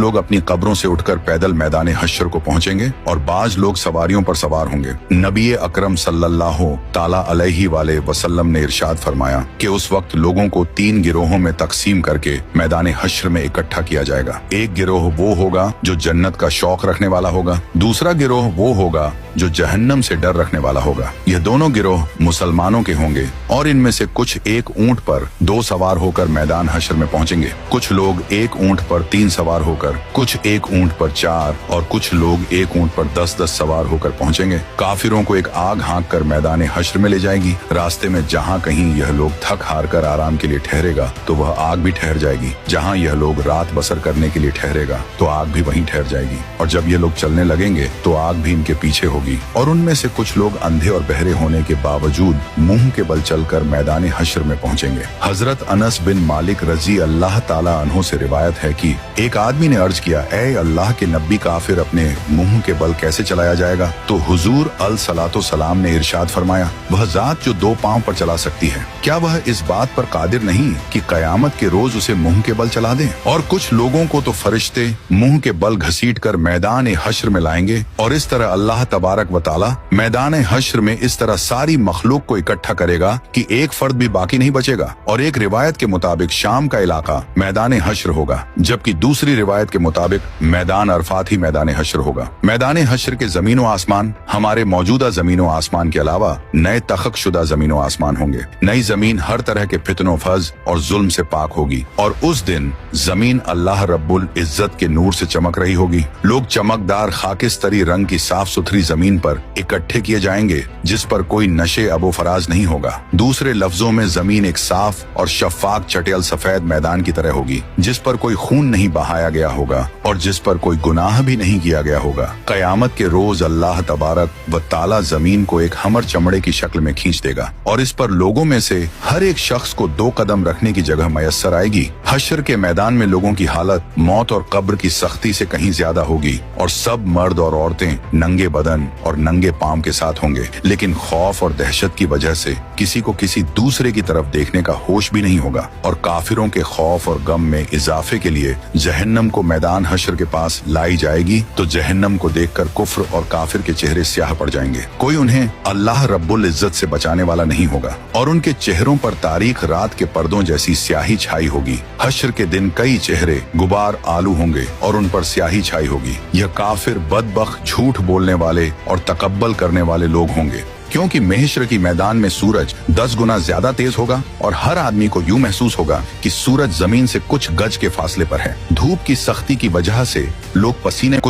लोग अपनी कब्रों से उठकर पैदल मैदान हश्र को पहुंचेंगे और बाज लोग सवारियों पर सवार होंगे। नबी अकरम सल्लल्लाहु ताला अलैहि वाले वसल्लम ने इरशाद फरमाया कि उस वक्त लोगों को 3 गिरोहों में तकसीम करके मैदान हश्र में इकट्ठा किया जाएगा। एक गिरोह वो होगा जो जन्नत का शौक रखने वाला होगा, दूसरा गिरोह वो होगा जो जहन्नम से डर रखने वाला होगा। यह दोनों गिरोह मुसलमानों के होंगे और इनमें से कुछ एक ऊंट पर 2 सवार होकर मैदान हश्र में पहुंचेंगे, कुछ लोग एक ऊंट पर 3 सवार होकर, कुछ एक ऊंट पर 4 और कुछ लोग एक ऊंट पर 10-10 सवार होकर पहुंचेंगे। काफिरों को एक आग हाँक कर मैदान हश्र में ले जाएगी। रास्ते में जहाँ कहीं यह लोग थक हार कर आराम के लिए ठहरेगा तो वह आग भी ठहर जाएगी, जहाँ यह लोग रात बसर करने के लिए ठहरेगा तो आग भी वहीं ठहर जाएगी। और जब ये लोग चलने लगेंगे तो आग भी इनके पीछे होगी। और उनमें से कुछ लोग अंधे और बहरे होने के बावजूद मुंह के बल चलकर मैदान हश्र में पहुंचेंगे। हजरत अनस बिन मालिक रजी अल्लाह ताला अन्हु से रिवायत है कि एक आदमी ने अर्ज किया, ऐ अल्लाह के नबी, काफिर अपने मुंह के बल कैसे चलाया जाएगा? तो हुजूर अलसलातो सलाम ने इरशाद फरमाया, वह जात जो 2 पांव पर चला सकती है, क्या वह इस बात पर कादिर नहीं कि कयामत के रोज उसे मुंह के बल चला दे? और कुछ लोगों को तो फरिश्ते मुंह के बल घसीट कर मैदान हश्र में लाएंगे और इस तरह अल्लाह तबारक व ताला मैदान हश्र में इस तरह सारी मखलूक को इकट्ठा करेगा कि एक फर्द भी बाकी नहीं बचेगा। और एक रिवायत के मुताबिक शाम का इलाका मैदान हश्र होगा, जबकि दूसरी रिवायत के मुताबिक मैदान अरफात ही मैदान हश्र होगा। मैदान हश्र के जमीनो आसमान हमारे मौजूदा जमीनो आसमान के अलावा नए तखक शुदा जमीनो आसमान होंगे। नई जमीन हर तरह के फितनो फज और जुल्म से पाक होगी और उस दिन जमीन अल्लाह रब्बुल इज्जत के नूर से चमक रही होगी। लोग चमकदार खाकिस्तरी रंग की साफ सुथरी जमीन पर इकट्ठे किए जाएंगे जिस पर कोई नशे अबो फराज नहीं होगा। दूसरे लफ्जों में जमीन एक साफ और शफाक चटेल सफेद मैदान की तरह होगी जिस पर कोई खून नहीं बहाया गया होगा और जिस पर कोई गुनाह भी नहीं किया गया होगा। कयामत के रोज अल्लाह तबारक व ताला जमीन को एक हमर चमड़े की शक्ल में खींच देगा और इस पर लोगों में से हर एक शख्स को 2 कदम रखने की जगह मैसर आएगी। हश्र के मैदान में लोगों की हालत मौत और कब्र की सख्ती से कहीं ज्यादा होगी और सब मर्द और औरतें नंगे बदन और नंगे पांव के साथ होंगे, लेकिन खौफ और दहशत की वजह से किसी को किसी दूसरे की तरफ देखने का होश भी नहीं होगा। और काफिरों के खौफ और गम में इजाफे के लिए जहन्नम को मैदान हश्र के पास लाई जाएगी तो जहन्नम को देखकर कुफ्र और काफिर के चेहरे स्याह पड़ जाएंगे। कोई उन्हें अल्लाह रब्बुल इज्जत से बचाने वाला नहीं होगा और उनके चेहरों पर तारीख रात के पर्दों जैसी स्याही छाई होगी। हश्र के दिन कई चेहरे गुबार आलू होंगे और उन पर स्याही छाई होगी। यह काफिर, बदबख्त, झूठ बोलने वाले और तकब्बल करने वाले लोग होंगे, क्योंकि महशर की मैदान में सूरज 10 गुना ज्यादा तेज होगा और हर आदमी को यूं महसूस होगा कि सूरज जमीन से कुछ गज के फासले पर है। धूप की सख्ती की वजह से लोग पसीने कुछ